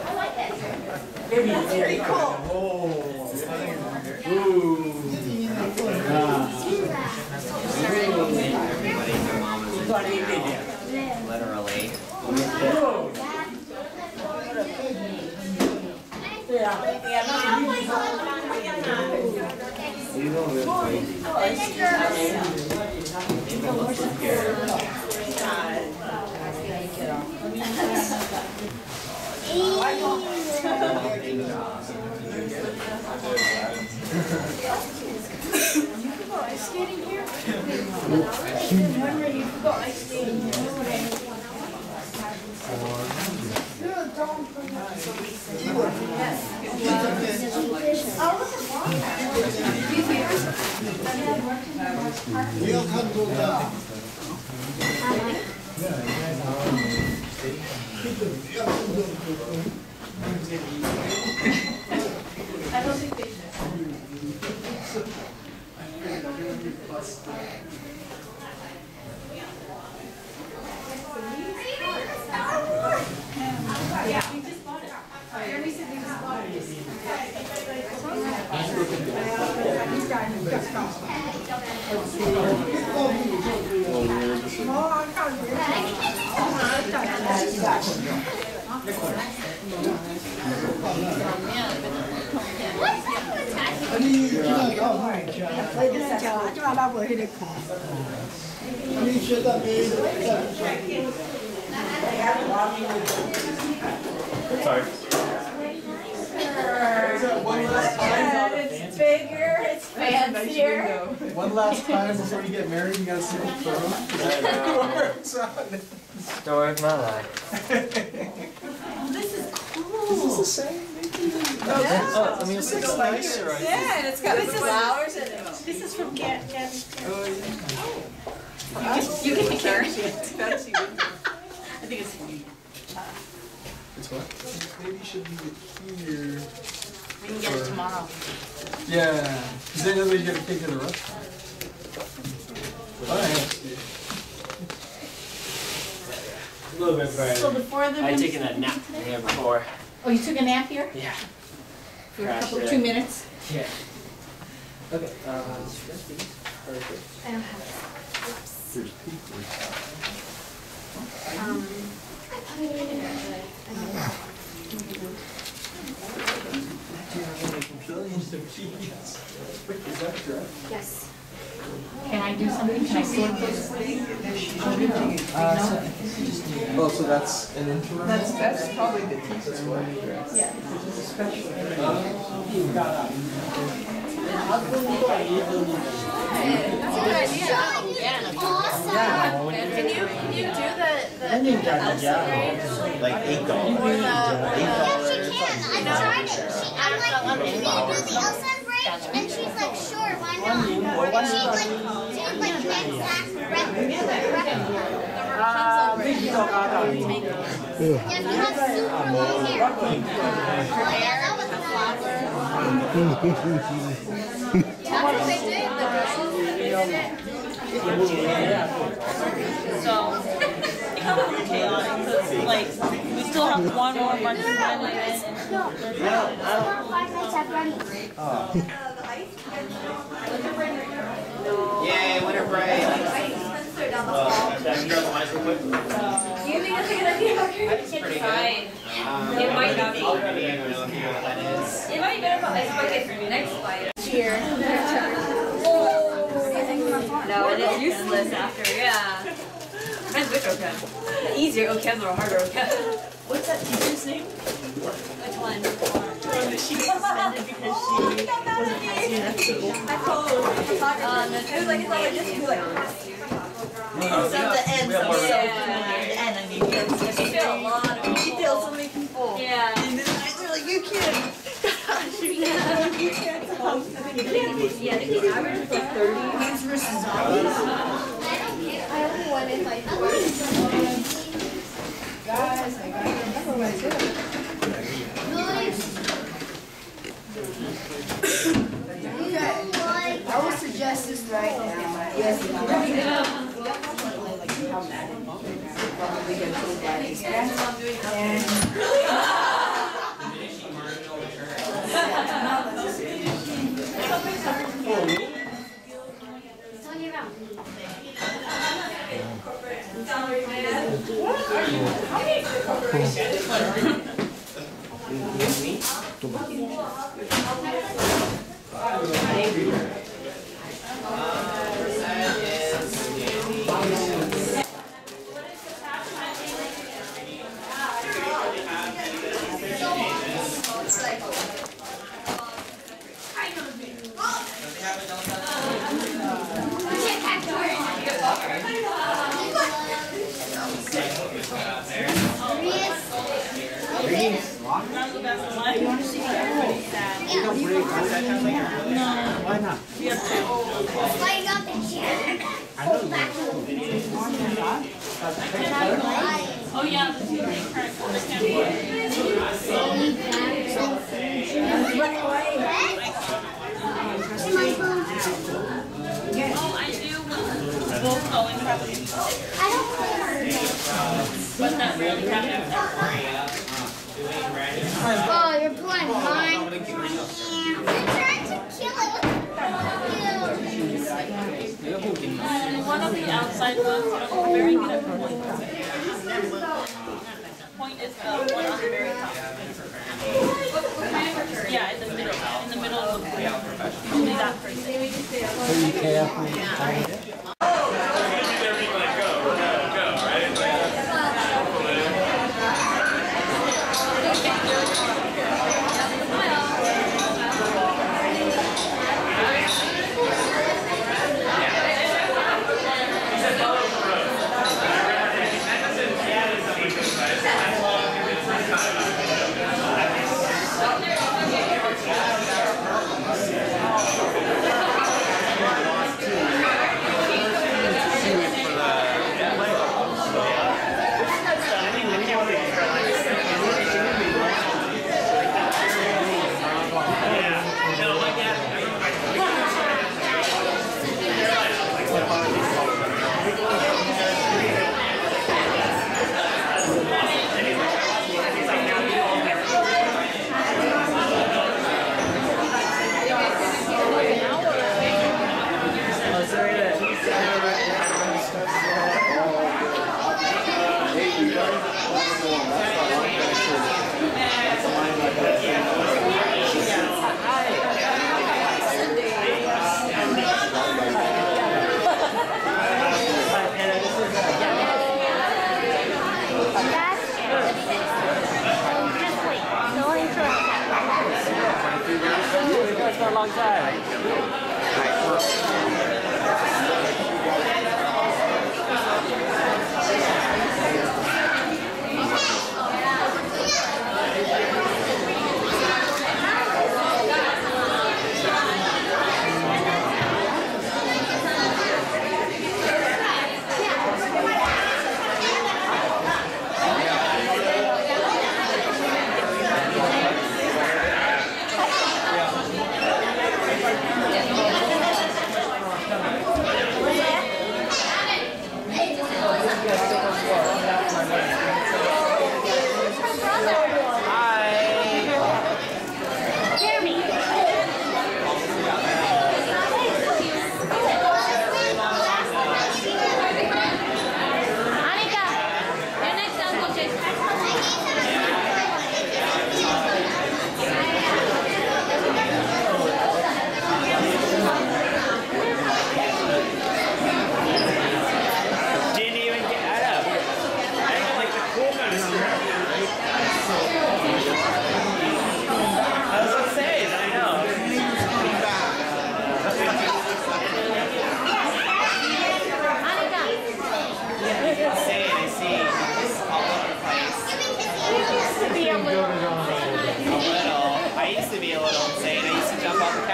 I like it. Maybe That's pretty cool. Oh. Ooh. Literally. Ice skating here? I'm ready to go ice skating here. I don't think they Yeah, we just bought it. Jeremy said we just bought it. Sorry. It's bigger, it's fancier. One last time before you get married, you gotta see the photo. Story of my life. This is cool. Is this the same? Yeah. Oh, I mean, it's It's nicer, I think. Yeah, and it's got flowers in it. This is from Gan. You can carry it. I think it's sweet. It's what? Maybe you should leave it here. We can get it tomorrow. Yeah, because then you get a cake to the restaurant. Alright. A little bit brighter. So the four of them. I had taken that nap here before. Oh, you took a nap here? Yeah. For a couple, 2 minutes? Yeah. Okay. Perfect. I don't have There's people. Billions of keys. Is that correct? Yes. Can I do something? Can I sort this? Oh, so that's an interim? That's probably the teacher's one. Yeah. That's a good idea. Awesome. Can you do the Elsa range? Like $8. Yeah, she can. I tried it. I'm like, can you do the Elsa bridge? And she's like, sure, why not? And she like did like an exact replica. Yeah, if you have super long hair. Oh yeah, that was a flower. That's what they did. The girls did it. So, it got really chaotic because, like, we still have one more bunch of time like this. Yay, winter break! You think that's a good idea? I can't decide. It might not be. I don't know if you know what that is. It might be better for ice bucket for next fight. Cheer. No, it is useless after, yeah. Depends which OChem. The easier OChems or harder OChem. What's that teacher's name? Which one? She got suspended because she wasn't passing enough people. It was like, it's not like this, you like, It's at the end, so it's so yeah. and I mean, You feel a lot of people. You feel so many people. Yeah. And then they're like, you You can't tell. Yeah, I think the average is like 30 versus zombies. I only went in like 4. Guys, I gotta remember what I did. Okay. I will suggest this right now. Yes, you probably get told by his parents. Why not? We have 2. Why got the chair? Oh yeah, the 2 main characters can't play. Oh, I do both going probably. But not really happening. Oh, you're playing mine. I'm trying to kill it. One of the outside ones are very good at point. Point is the one on the very top. Yeah, in the middle. In the middle of the point. Only that person. For a long time.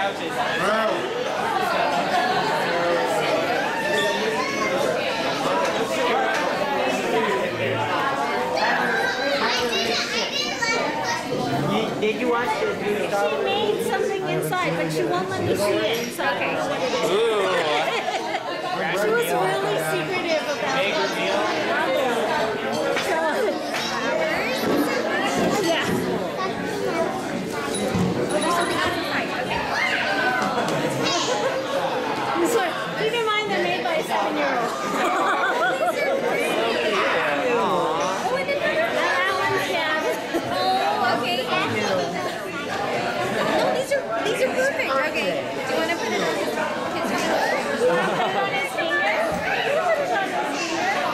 Did you watch the video? She made something inside, but she won't let me see it inside. Okay. She was really secretive about it. Yeah. So, keep in mind they're made by a 7-year-old. These are perfect. Okay. Do you want to put it on his finger? You want to put it on his finger? You put it on his finger.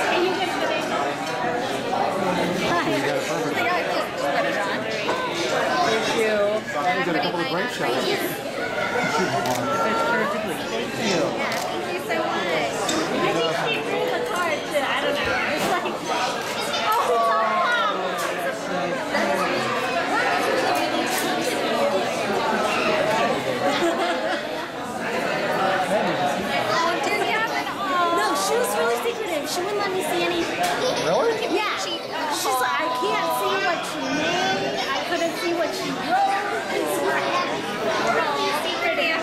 Can you get it? Thank you. I'm putting mine on right here. Thank you. Yeah, thank you so much. I think she drew the card too. I don't know. It's like, oh, it's all no, she was really secretive. She wouldn't let me see anything. Really? Yeah. She's like, I can't see what she made. I couldn't see what she wrote. It's really secretive.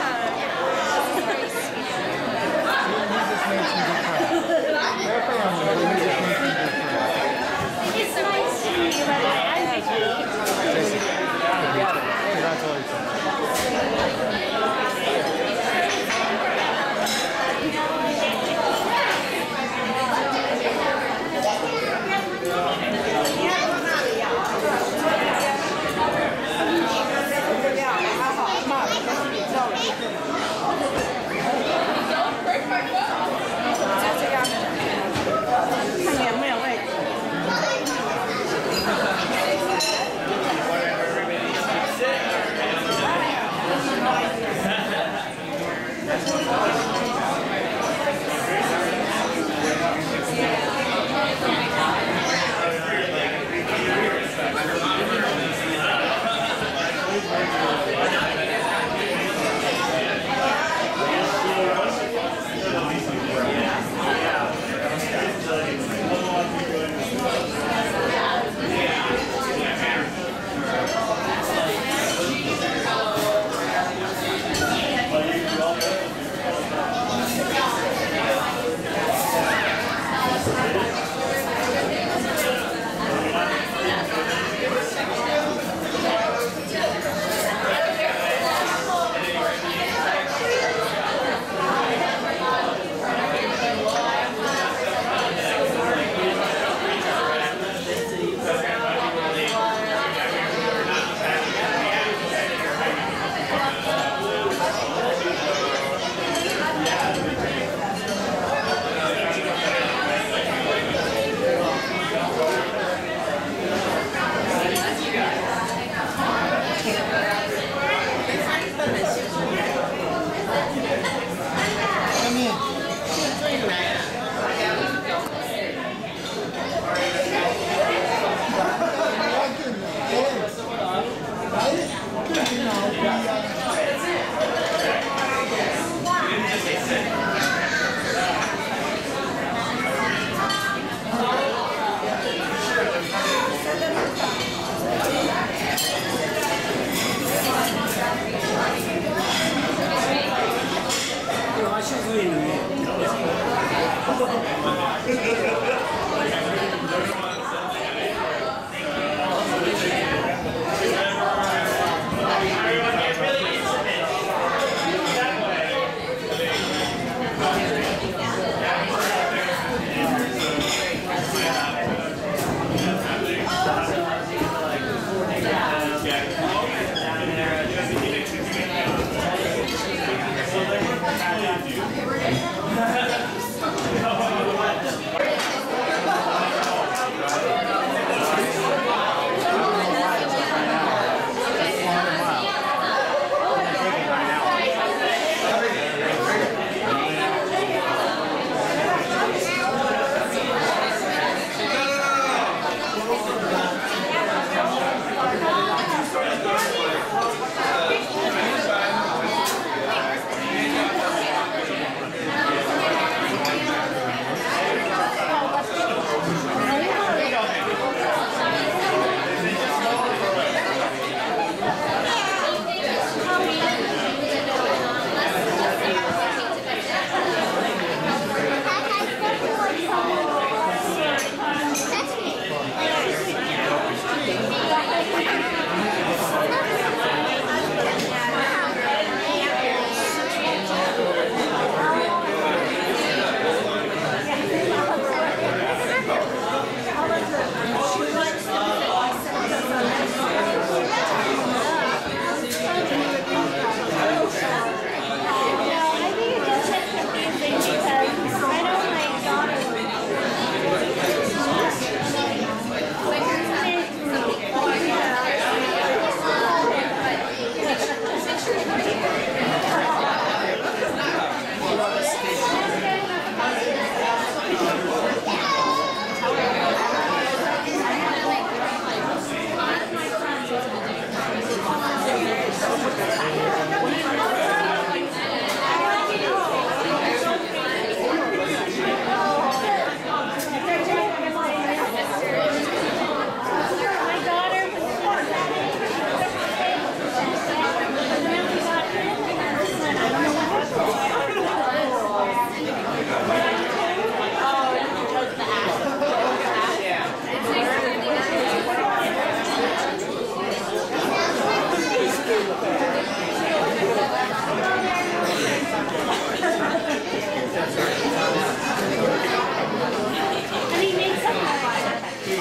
No,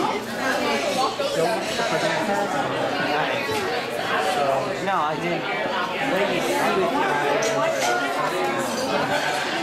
I didn't. What do you see with your eyes?